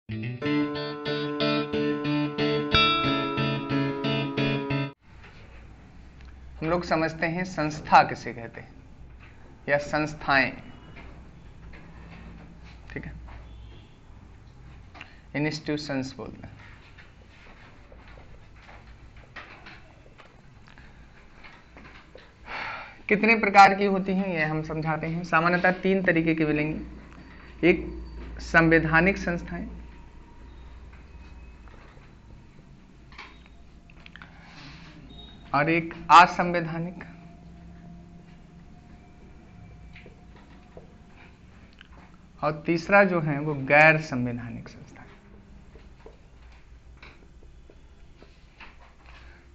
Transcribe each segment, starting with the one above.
हम लोग समझते हैं संस्था किसे कहते हैं या संस्थाएं, ठीक है, इंस्टीट्यूशंस बोलते हैं। कितने प्रकार की होती हैं ये हम समझाते हैं। सामान्यतः 3 तरीके की मिलेंगी। एक संवैधानिक संस्थाएं, और एक असंवैधानिक, और तीसरा जो है वो गैर संवैधानिक संस्थाएं।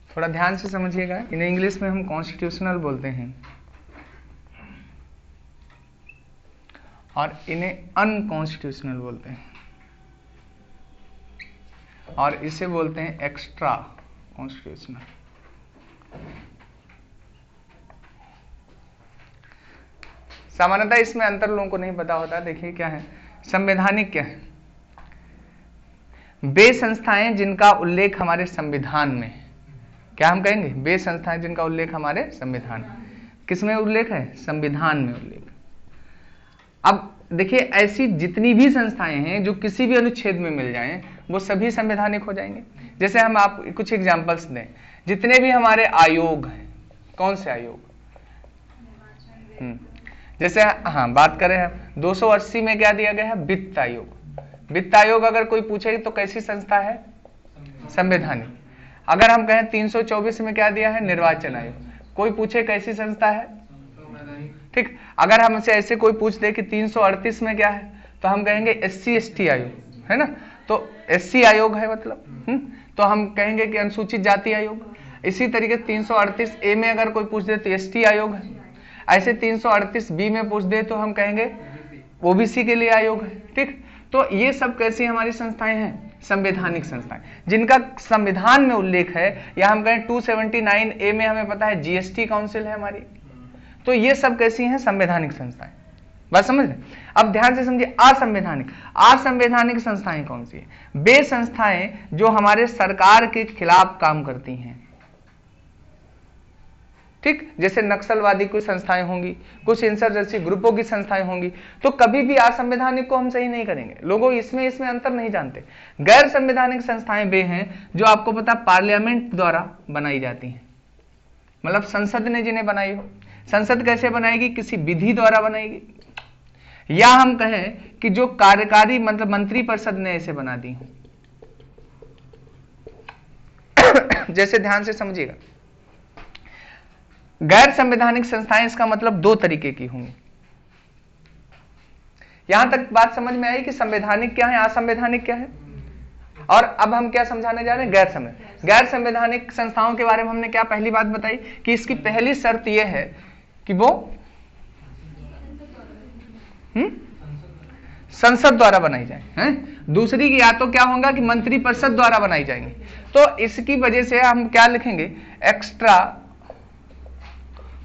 थोड़ा ध्यान से समझिएगा, इन्हें इंग्लिश में हम कॉन्स्टिट्यूशनल बोलते हैं और इन्हें अनकॉन्स्टिट्यूशनल बोलते हैं, और इसे बोलते हैं एक्स्ट्रा कॉन्स्टिट्यूशनल। सामान्यतः इसमें अंतर लोगों को नहीं पता होता। देखिए क्या है संवैधानिक, क्या है? वे संस्थाएं जिनका उल्लेख हमारे संविधान में है। क्या हम कहेंगे? वे संस्थाएं जिनका उल्लेख हमारे संविधान, किसमें उल्लेख है? संविधान में उल्लेख। अब देखिए ऐसी जितनी भी संस्थाएं हैं जो किसी भी अनुच्छेद में मिल जाएं वो सभी संवैधानिक हो जाएंगे। जैसे हम आप कुछ एग्जांपल्स दें, जितने भी हमारे आयोग हैं, कौन से आयोग? जैसे हाँ बात करें हम 280 में क्या दिया गया है? वित्त आयोग। वित्त आयोग अगर कोई पूछे तो कैसी संस्था है? संवैधानिक। अगर हम कहें 324 में क्या दिया है? निर्वाचन आयोग। कोई पूछे कैसी संस्था है? ठीक। अगर हमसे ऐसे कोई पूछ दे कि 338 में क्या है, तो हम कहेंगे SC ST आयोग, है ना? तो SC आयोग है मतलब। तो हम कहेंगे कि अनुसूचित जाति आयोग। इसी तरीके 338A में अगर कोई पूछ दे तो ST आयोग है। ऐसे 338B में पूछ दे तो हम कहेंगे OBC के लिए आयोग है। ठीक। तो ये सब कैसी हमारी संस्थाएं हैं? संवैधानिक संस्थाएं जिनका संविधान में उल्लेख है। या हम कहें 279A में हमें पता है GST काउंसिल है हमारी। तो ये सब कैसी हैं? संवैधानिक संस्थाएं। बात समझ लें। अब ध्यान से समझिए असंवैधानिक। असंवैधानिक संस्थाएं कौन सी है? वे संस्थाएं जो हमारे सरकार के खिलाफ काम करती हैं। ठीक। जैसे नक्सलवादी कुछ संस्थाएं होंगी, कुछ इंसर्जेंसी ग्रुपों की संस्थाएं होंगी। तो कभी भी असंवैधानिक को हम सही नहीं करेंगे। लोगों इसमें अंतर नहीं जानते। गैर संवैधानिक संस्थाएं वे हैं जो आपको पता पार्लियामेंट द्वारा बनाई जाती हैं, मतलब संसद ने जिन्हें बनाई हो। संसद कैसे बनाएगी? किसी विधि द्वारा बनाएगी। या हम कहें कि जो कार्यकारी मतलब मंत्रिपरिषद ने ऐसे बना दी हो। जैसे ध्यान से समझिएगा, गैर संवैधानिक संस्थाएं इसका मतलब 2 तरीके की होंगी। यहां तक बात समझ में आई कि संवैधानिक क्या है, असंवैधानिक क्या है। और अब हम क्या समझाने जा रहे हैं? गैर संवैधानिक संस्थाओं के बारे में हमने क्या पहली बात बताई कि इसकी पहली शर्त यह है कि वो संसद द्वारा बनाई जाए, हैं? दूसरी की या तो क्या होगा कि मंत्रिपरिषद द्वारा बनाई जाएंगी। तो इसकी वजह से हम क्या लिखेंगे? एक्स्ट्रा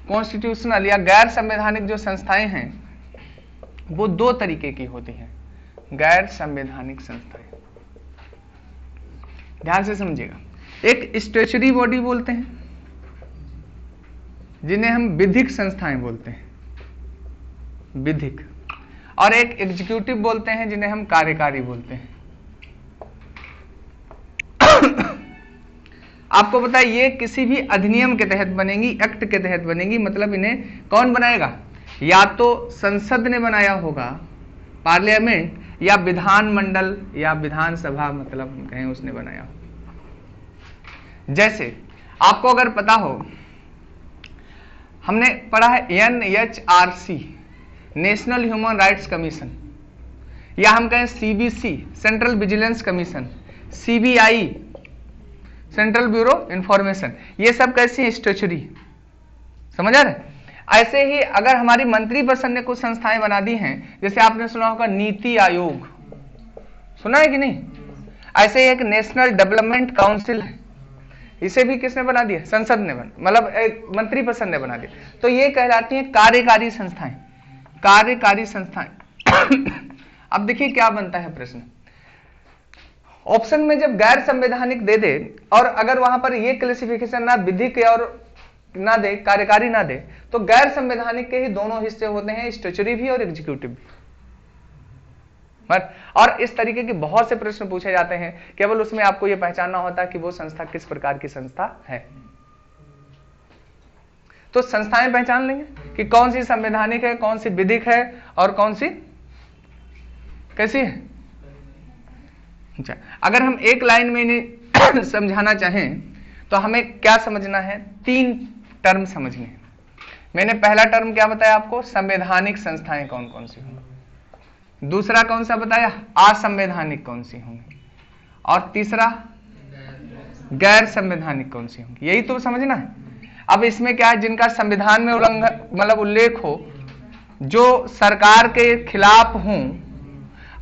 कॉन्स्टिट्यूशनल या गैर संवैधानिक जो संस्थाएं हैं वो 2 तरीके की होती हैं। गैर संवैधानिक संस्थाएं ध्यान से समझिएगा। एक स्टैच्यूटरी बॉडी बोलते हैं जिन्हें हम विधिक संस्थाएं बोलते हैं, विधिक। और एक एग्जीक्यूटिव बोलते हैं जिन्हें हम कार्यकारी बोलते हैं। आपको पता है ये किसी भी अधिनियम के तहत बनेंगी, एक्ट के तहत बनेंगी। मतलब इन्हें कौन बनाएगा? या तो संसद ने बनाया होगा, पार्लियामेंट, या विधानमंडल या विधानसभा मतलब कहें उसने बनाया हो। जैसे आपको अगर पता हो, हमने पढ़ा है NHRC national human rights commission, या हम कहें CBC central vigilance commission, CBI central bureau information. ये सब कैसी है? स्टैच्यूटरी। समझ आ रहे? ऐसे ही अगर हमारी मंत्रिपरिषद ने कुछ संस्थाएं बना दी हैं, जैसे आपने सुना होगा नीति आयोग, सुना है कि नहीं? ऐसे ही एक नेशनल डेवलपमेंट काउंसिल है, इसे भी किसने बना दिया? संसद ने मतलब मंत्रिपरिषद ने बना दिया। तो ये कहलाती हैं कार्यकारी संस्थाएं। कार्यकारी संस्थाएं। अब देखिए क्या बनता है प्रश्न। ऑप्शन में जब गैर संवैधानिक दे दे और अगर वहां पर ये क्लासिफिकेशन ना विधिक और ना दे, कार्यकारी ना दे, तो गैर संवैधानिक के ही दोनों हिस्से होते हैं, स्टैच्यूटरी भी और एग्जीक्यूटिव भी। और इस तरीके के बहुत से प्रश्न पूछे जाते हैं, केवल उसमें आपको यह पहचानना होता है कि वो संस्था किस प्रकार की संस्था है। तो संस्थाएं पहचान लेंगे कि कौन सी संवैधानिक है, कौन सी विधिक है और कौन सी कैसी है। अच्छा, अगर हम एक लाइन में इन्हें समझाना चाहें तो हमें क्या समझना है, 3 टर्म समझने हैं। मैंने पहला टर्म क्या बताया आपको, संवैधानिक संस्थाएं कौन कौन सी होंगी, दूसरा कौन सा बताया, असंवैधानिक कौन सी होंगी, और तीसरा गैर संवैधानिक कौन सी होंगी। यही तो समझना है। अब इसमें क्या है, जिनका संविधान में मतलब उल्लेख हो, जो सरकार के खिलाफ हों,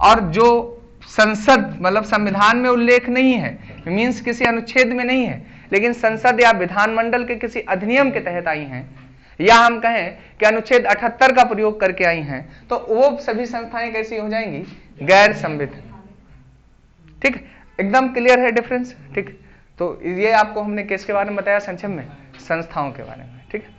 और जो संसद मतलब संविधान में उल्लेख नहीं है, मीन्स किसी अनुच्छेद में नहीं है, लेकिन संसद या विधानमंडल के किसी अधिनियम के तहत आई हैं, या हम कहें कि अनुच्छेद 78 का प्रयोग करके आई हैं, तो वो सभी संस्थाएं कैसी हो जाएंगी, गैर संवैधानिक। ठीक, एकदम क्लियर है डिफरेंस। ठीक, तो ये आपको हमने किसके बारे में बताया, संक्षेप में संस्थाओं के बारे में। ठीक है।